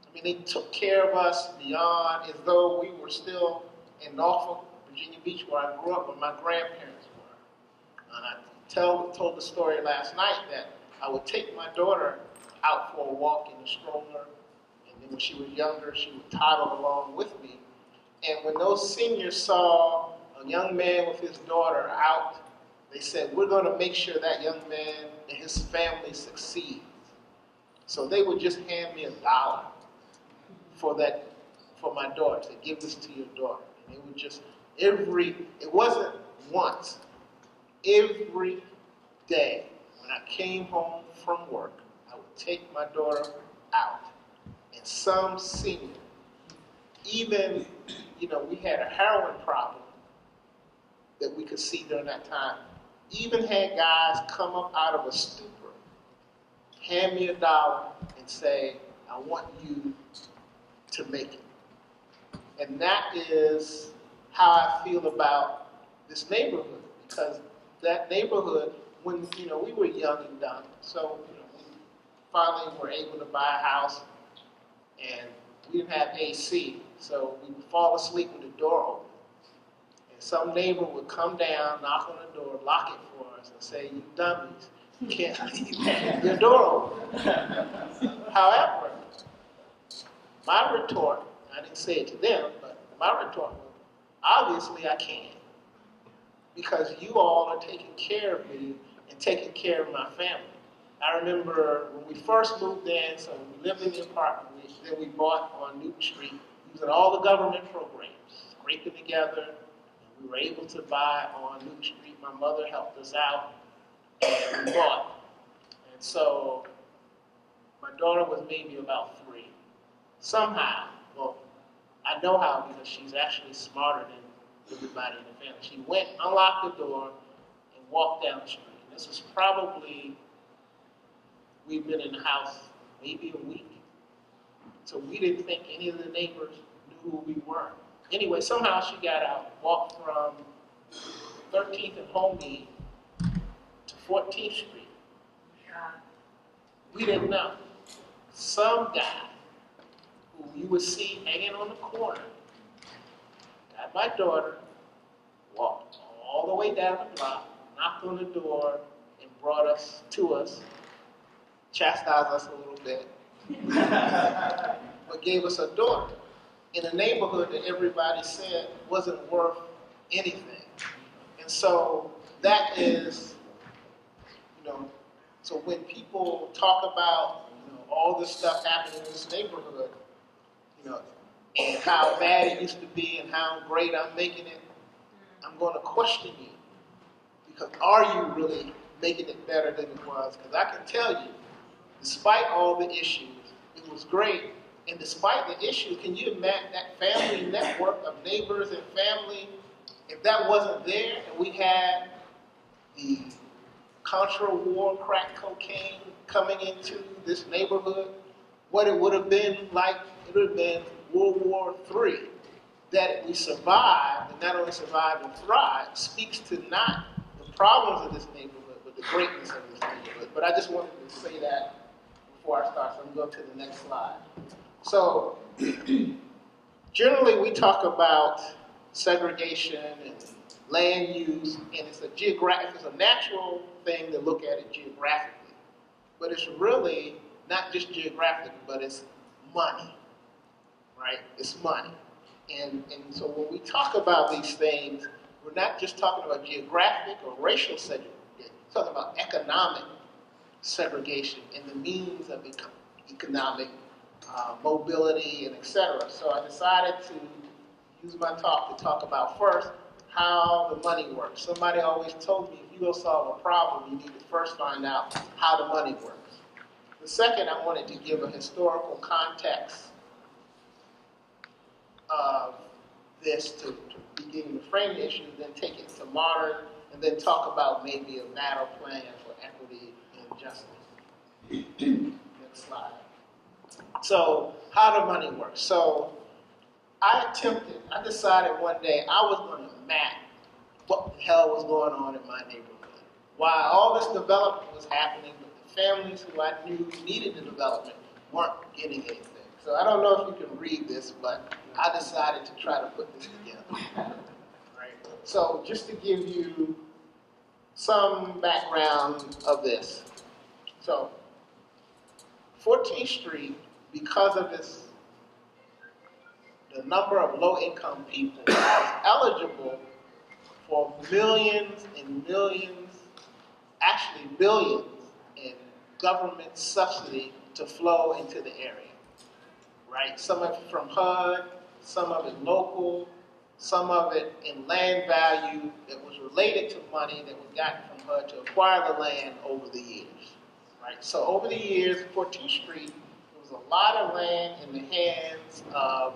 S5: I mean, they took care of us beyond as though we were still in Norfolk, Virginia Beach, where I grew up, where my grandparents were. And I told the story last night that I would take my daughter out for a walk in the stroller, and then when she was younger, she would toddle along with me. And when those seniors saw a young man with his daughter out, they said, we're going to make sure that young man and his family succeeds. So they would just hand me $1 for my daughter, to give this to your daughter. And it would just, it wasn't once, every day when I came home from work, I would take my daughter out. And some senior, even, you know, we had a heroin problem that we could see during that time, even had guys come up out of a stupor, hand me $1 and say, I want you to make it. And that is how I feel about this neighborhood, because that neighborhood, when, you know, we were young and dumb, so, you know, we finally were able to buy a house, and we didn't have AC, so we would fall asleep with the door open. And some neighbor would come down, knock on the door, lock it for us, and say, you dummies, you can't leave your door open. However, my retort, I didn't say it to them, but my retort was, obviously I can. Because you all are taking care of me and taking care of my family. I remember when we first moved in, so we lived in the apartment, then we bought on Newton Street, using all the government programs, scraping together, and we were able to buy on Newton Street. My mother helped us out, and we bought. And so my daughter was maybe about 3. Somehow, well, I know how, because she's actually smarter than everybody in the family. She went, unlocked the door, and walked down the street. And this was probably, we'd been in the house maybe a week. So we didn't think any of the neighbors knew who we were. Anyway, somehow she got out, walked from 13th and Homey to 14th Street. We didn't know. Some guy who you would see hanging on the corner got my daughter, walked all the way down the block, knocked on the door, and brought us to us, chastised us a little bit, but gave us a daughter in a neighborhood that everybody said wasn't worth anything. And so that is, you know, so when people talk about, you know, all this stuff happening in this neighborhood, you know, and how bad it used to be and how great I'm making it, I'm going to question you. Because are you really making it better than it was? Because I can tell you, despite all the issues, it was great. And despite the issues, can you imagine that family network of neighbors and family, if that wasn't there and we had the Contra War crack cocaine coming into this neighborhood, what it would have been like, it would have been World War III. That we survived, and not only survived and thrived, speaks to not the problems of this neighborhood, but the greatness of this neighborhood. But I just wanted to say that before I start, so I'm going to go to the next slide. So, generally we talk about segregation and land use, and it's a natural thing to look at it geographically. But it's really not just geographic, but it's money. right? It's money. And so when we talk about these things, we're not just talking about geographic or racial segregation, we're talking about economic segregation and the means of economic mobility and et cetera. So I decided to use my talk to talk about first how the money works. Somebody always told me if you go solve a problem, you need to first find out how the money works. The second, I wanted to give a historical context of this to begin to frame the issue, then take it to modern, and then talk about maybe a battle plan for equity and justice. Next slide. So, how the money works. So, I decided one day I was going to map what the hell was going on in my neighborhood. Why all this development was happening, but the families who I knew needed the development weren't getting anything. So I don't know if you can read this, but I decided to try to put this together. Right? So just to give you some background of this. So 14th Street, because of the number of low-income people, is eligible for millions and millions, actually billions, in government subsidy to flow into the area. Right? Some of it from HUD, some of it local, some of it in land value that was related to money that was gotten from HUD to acquire the land over the years. Right? So over the years, 14th Street, there was a lot of land in the hands of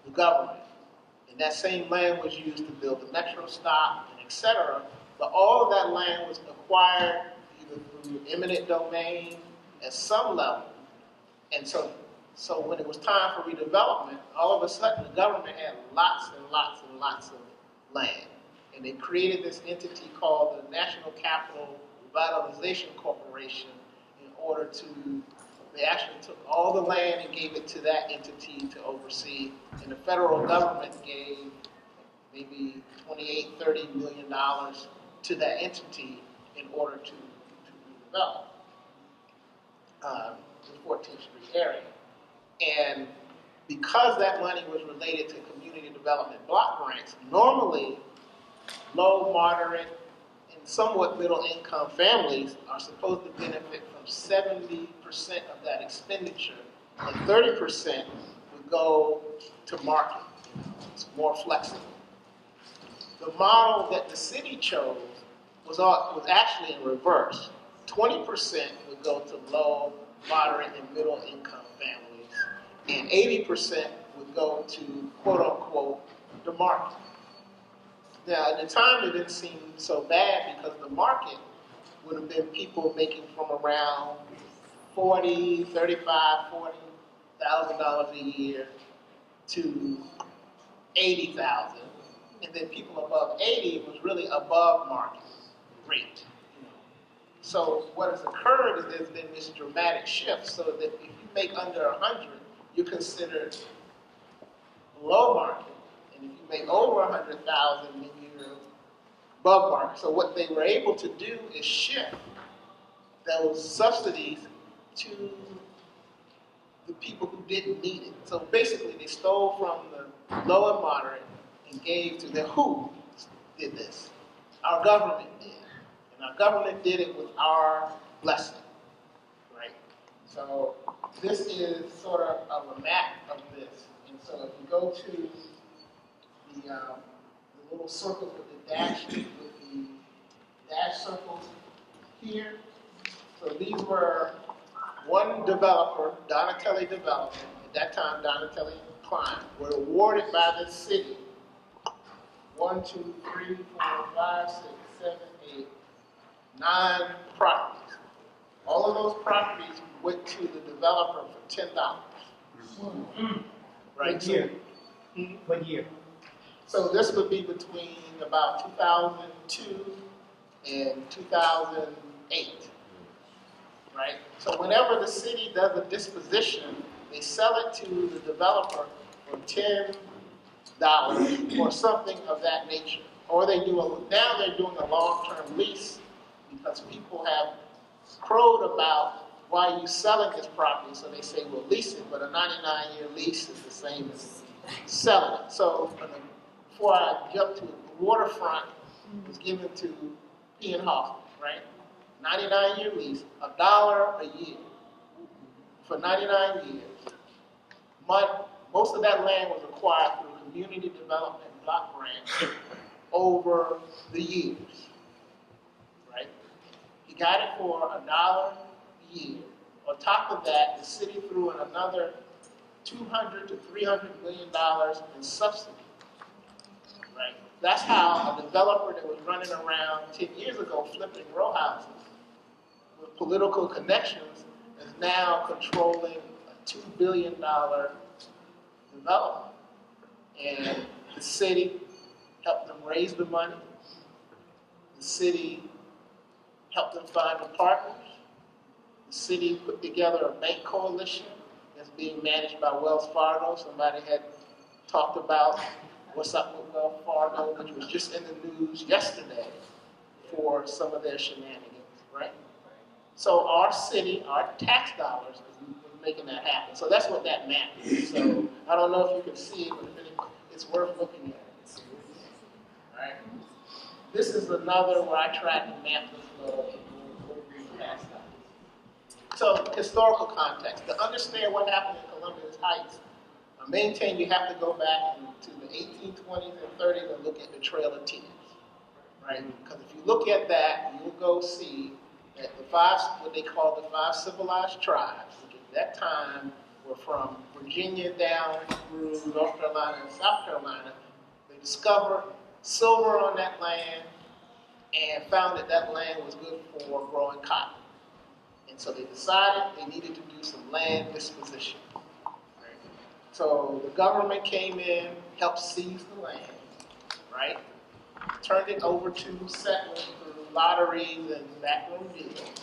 S5: the government. And that same land was used to build the metro stop, and et cetera. But all of that land was acquired either through eminent domain at some level. And so when it was time for redevelopment, all of a sudden the government had lots and lots and lots of land. And they created this entity called the National Capital Revitalization Corporation in order to, they actually took all the land and gave it to that entity to oversee. And the federal government gave maybe $28, $30 million to that entity in order to redevelop the 14th Street area. And because that money was related to community development block grants, normally low, moderate, and somewhat middle-income families are supposed to benefit from 70% of that expenditure, and 30% would go to market. It's more flexible. The model that the city chose was actually in reverse. 20% would go to low, moderate, and middle-income families, and 80% would go to, quote-unquote, the market. Now, at the time, it didn't seem so bad because the market would have been people making from around $40,000, $35,000, $40,000 a year to $80,000, and then people above 80 was really above market rate. So what has occurred is there's been this dramatic shift, so that if you make under 100, you're considered below market, and if you make over 100,000, then you're above market. So what they were able to do is shift those subsidies to the people who didn't need it. So basically, they stole from the low and moderate and gave to the who did this. Our government did. And our government did it with our blessing, right? So this is sort of a map of this. And so if you go to the little circles with the dash circles here, so these were one developer, Donatelli Development, at that time Donatelli and Klein, were awarded by the city 1, 2, 3, 4, 5, 6, 7, 8, 9 properties. All of those properties went to the developer for $10. Right?
S6: What year? What year?
S5: So this would be between about 2002 and 2008. Right? So whenever the city does a disposition, they sell it to the developer for $10 or something of that nature. Or they do now they're doing a long-term lease because people have crowed about why are you selling this property? So they say, well, lease it, but a 99-year lease is the same as selling it. So before I jump to it, the waterfront was given to P and Hoffman, right? 99-year lease, $1 a year for 99 years. Most of that land was acquired through community development block grants over the years, right? He got it for $1 a year. On top of that, the city threw in another $200 to $300 million in subsidy, right? That's how a developer that was running around 10 years ago flipping row houses with political connections is now controlling a $2 billion development. And the city helped them raise the money. The city helped them find the partners. The city put together a bank coalition that's being managed by Wells Fargo. Somebody had talked about what's up with Wells Fargo, which was just in the news yesterday for some of their shenanigans, right? So our city, our tax dollars, is making that happen. So that's what that map is. So I don't know if you can see it, but it's worth looking at. All right. This is another where I tried to map the flow of tax dollars. So historical context. To understand what happened in Columbus Heights, maintain you have to go back to the 1820s and 30s and look at the Trail of Tears, right? Because if you look at that, you'll go see that the what they call the 5 civilized tribes, at that time were from Virginia down through North Carolina and South Carolina. They discovered silver on that land and found that that land was good for growing cotton. And so they decided they needed to do some land disposition. Right? So the government came in, helped seize the land, right? Turned it over to settlers through lotteries and backroom deals. Right?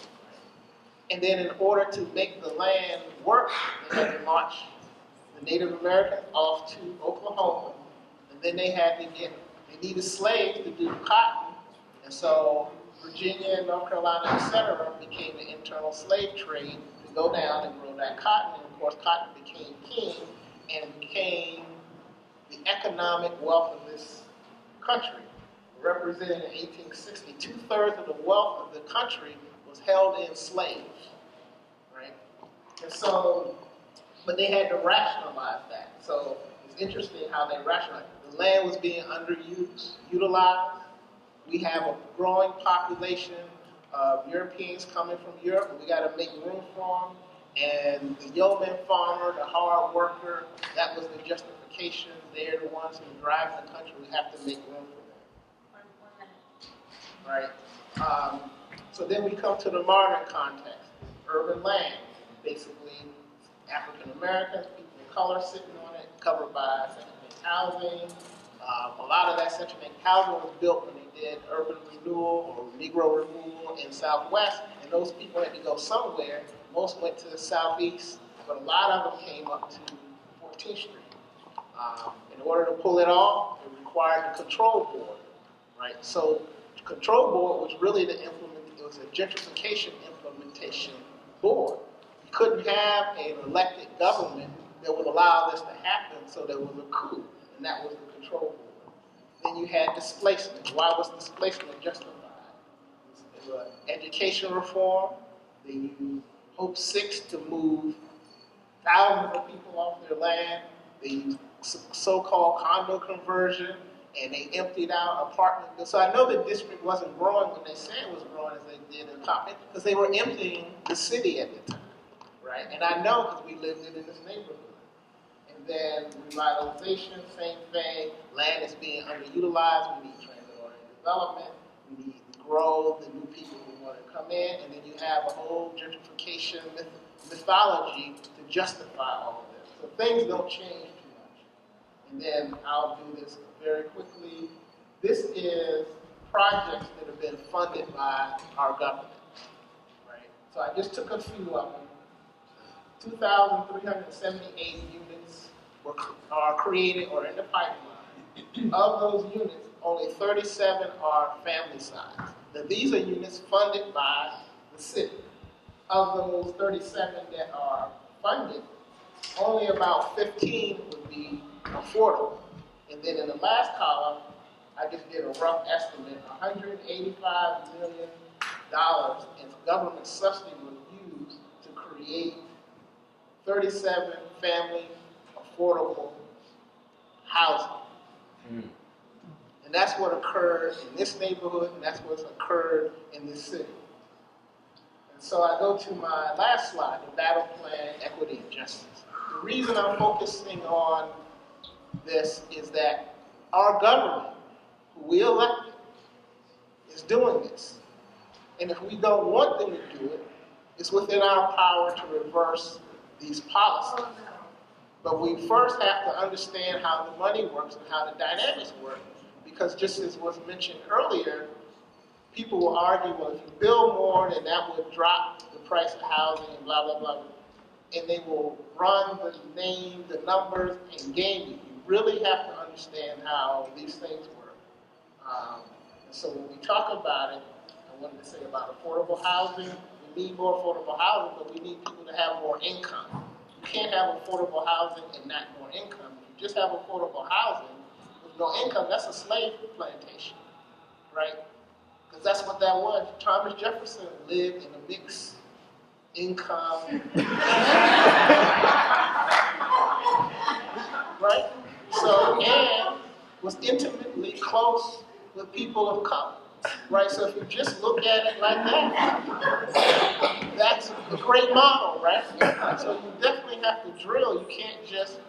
S5: And then in order to make the land work, they had to march the Native Americans off to Oklahoma. And then they needed slaves to do cotton. And so Virginia and North Carolina, etc., became the internal slave trade to go down and grow that cotton. And of course, cotton became king and became the economic wealth of this country. Represented in 1860, 2/3 of the wealth of the country was held in slaves, right? And so, but they had to rationalize that. So it's interesting how they rationalized. The land was being underutilized. We have a growing population of Europeans coming from Europe, and we got to make room for them. And the yeoman farmer, the hard worker, that was the justification. They're the ones who drive the country. We have to make room for them. 1 minute. Right. So then we come to the modern context. Urban land, basically African Americans, people of color sitting on it, covered by Section 8 housing. A lot of that Section 8 housing was built when they did urban renewal or Negro removal in Southwest, and those people had to go somewhere. Most went to the Southeast, but a lot of them came up to 14th Street. In order to pull it off, it required the control board, right? So the control board was really it was a gentrification implementation board. You couldn't have an elected government that would allow this to happen, so there was a coup, and that was the control board. Then you had displacement. Why was displacement justified? It was education reform. They used Hope 6 to move thousands of people off their land. They used so-called condo conversion, and they emptied out apartments. So I know the district wasn't growing when they said it was growing as they did in Compton, because they were emptying the city at the time, right? And I know because we lived in this neighborhood. And then revitalization, same thing. Land is being underutilized. We need transit-oriented development. We need to grow the new people who want to come in. And then you have a whole gentrification mythology to justify all of this. So things don't change too much. And then I'll do this very quickly. This is projects that have been funded by our government, right? So I just took a few of them. 2,378 units are created or in the pipeline. Of those units, only 37 are family size. Now these are units funded by the city. of those 37 that are funded, only about 15 would be affordable. And then in the last column, I just did a rough estimate, $185 million in government subsidy was used to create 37 family affordable housing. And that's what occurred in this neighborhood, and that's what's occurred in this city. And so I go to my last slide, the battle plan, equity, and justice. The reason I'm focusing on this is that our government, who we elected, is doing this. And if we don't want them to do it, it's within our power to reverse these policies. But we first have to understand how the money works and how the dynamics work. Because just as was mentioned earlier, people will argue, well, if you build more, then that would drop the price of housing and blah, blah, blah. And they will run the name, the numbers, and game you. You really have to understand how these things work. And so when we talk about it, I wanted to say about affordable housing. We need more affordable housing, but we need people to have more income. You can't have affordable housing and not more income. If you just have affordable housing with no income, that's a slave plantation, right? Because that's what that was. Thomas Jefferson lived in a mixed income, right? So, and was intimately close with people of color, right? So if you just look at it like that, that's a great model, right? So you definitely have to drill. You can't just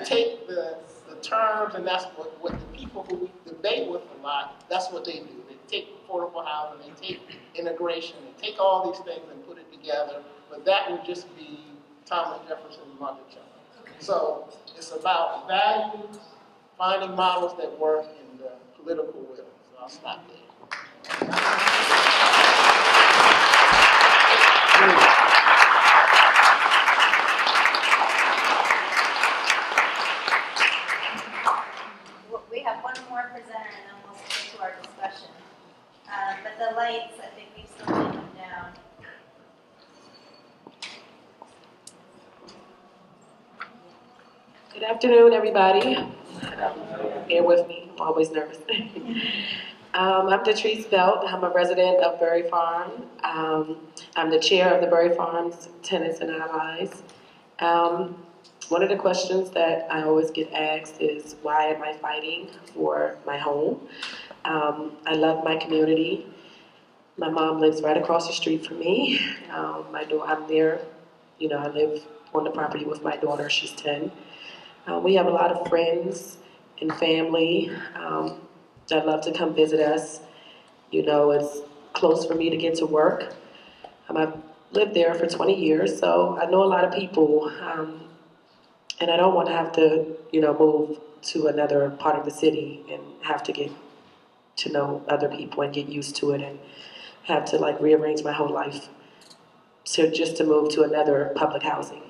S5: take the terms, and that's what the people who we debate with a lot, that's what they do. They take affordable housing, they take integration, they take all these things and put it together, but that would just be Thomas Jefferson's mother tongue. So it's about values, finding models that work, and political will. So I'll stop there.
S4: We have one more presenter and then we'll switch to our discussion. But the lights, I think we still need them down.
S7: Good afternoon, everybody. Bear with me, I'm always nervous. I'm Detrice Belt. I'm a resident of Berry Farm. I'm the chair of the Berry Farms Tenants and Allies. One of the questions that I always get asked is, why am I fighting for my home? I love my community. My mom lives right across the street from me. I'm there, I live on the property with my daughter, she's 10. We have a lot of friends and family that love to come visit us. It's close for me to get to work. I've lived there for 20 years, so I know a lot of people, and I don't want to have to, move to another part of the city and have to get to know other people and get used to it and have to rearrange my whole life just to move to another public housing.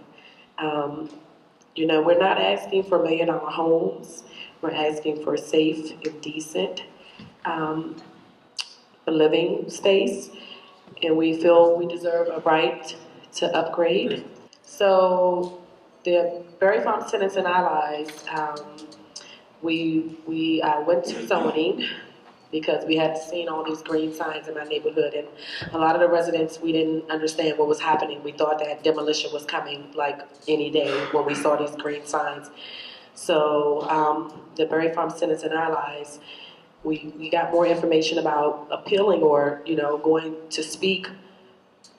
S7: We're not asking for $1 million homes. We're asking for safe and decent living space, and we feel we deserve a right to upgrade. So the Berry Farm Tenants and Allies, we went to zoning because we had seen all these green signs in my neighborhood, and a lot of the residents, we didn't understand what was happening. We thought that demolition was coming any day when we saw these green signs. So the Berry Farm Tenants and Allies, we got more information about appealing or going to speak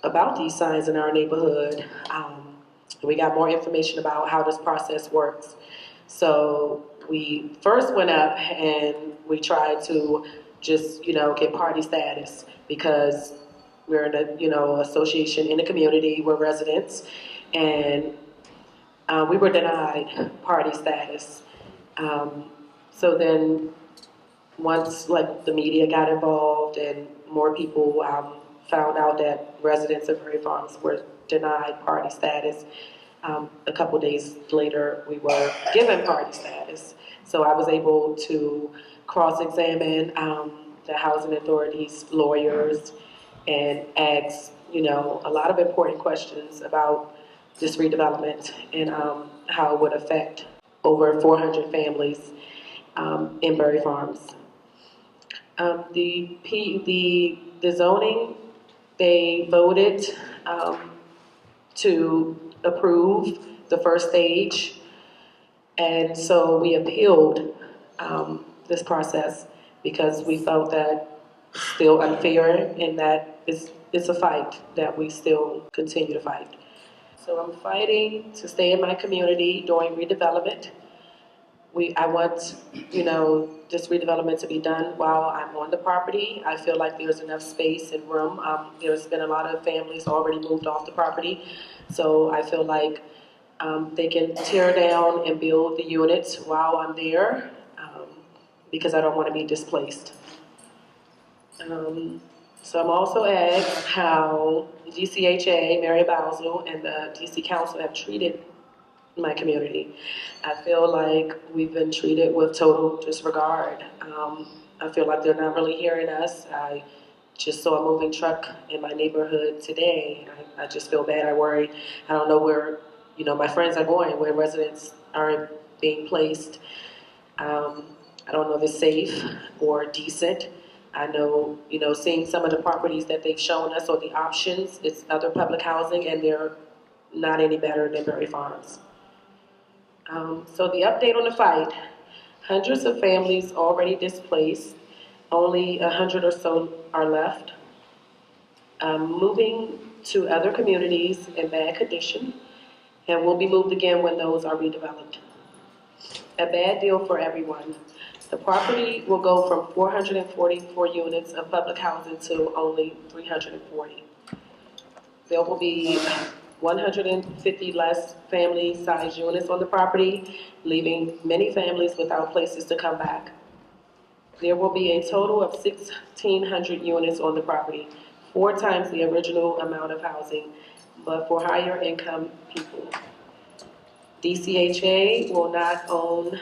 S7: about these signs in our neighborhood. We got more information about how this process works. So we first went up and we tried to just, get party status because we're in a, association in the community, we're residents, and we were denied party status. So then once the media got involved and more people found out that residents of Berry Farms were denied party status, a couple days later we were given party status. So I was able to cross-examine the housing authorities, lawyers, and ask a lot of important questions about this redevelopment and how it would affect over 400 families in Berry Farms. The zoning, they voted to approve the first stage, and so we appealed this process because we felt that it's still unfair and that it's a fight that we still continue to fight. So I'm fighting to stay in my community during redevelopment. I want, this redevelopment to be done while I'm on the property. I feel like there's enough space and room. There's been a lot of families already moved off the property, so I feel like they can tear down and build the units while I'm there, because I don't want to be displaced. So I'm also asked how DCHA, Mary Bowsel, and the DC Council have treated my community. I feel like we've been treated with total disregard. I feel like they're not really hearing us. I just saw a moving truck in my neighborhood today. I just feel bad. I worry. I don't know where, my friends are going, where residents are being placed. I don't know if it's safe or decent. I know, seeing some of the properties that they've shown us or the options, it's other public housing, and they're not any better than Berry Farms. So the update on the fight: hundreds of families already displaced, only 100 or so are left. Moving to other communities in bad condition, and will be moved again when those are redeveloped. A bad deal for everyone. The property will go from 444 units of public housing to only 340. There will be 150 less family-sized units on the property, leaving many families without places to come back. There will be a total of 1,600 units on the property, 4 times the original amount of housing, but for higher income people. DCHA will not own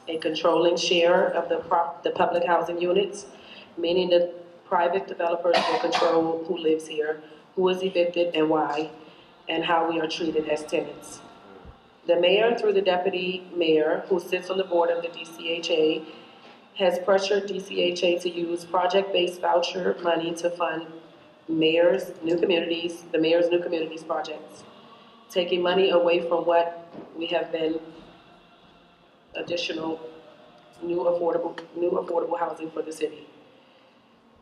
S7: a controlling share of the public housing units, meaning that private developers will control who lives here, who is evicted and why, and how we are treated as tenants. The mayor, through the deputy mayor, who sits on the board of the DCHA, has pressured DCHA to use project-based voucher money to fund the mayor's new communities projects, taking money away from what we have been additional new affordable housing for the city.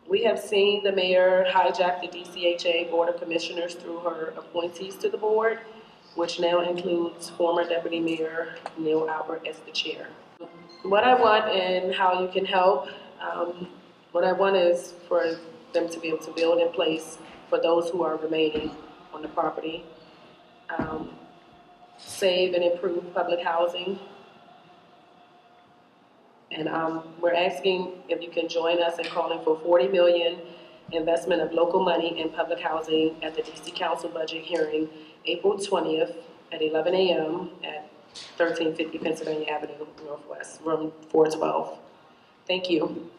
S7: We have seen the mayor hijack the DCHA Board of Commissioners through her appointees to the board, which now includes former Deputy Mayor Neil Albert as the chair. What I want and how you can help, what I want is for them to be able to build in place for those who are remaining on the property, save and improve public housing. And we're asking if you can join us in calling for $40 million investment of local money in public housing at the DC Council budget hearing April 20th at 11 a.m. at 1350 Pennsylvania Avenue Northwest, room 412. Thank you.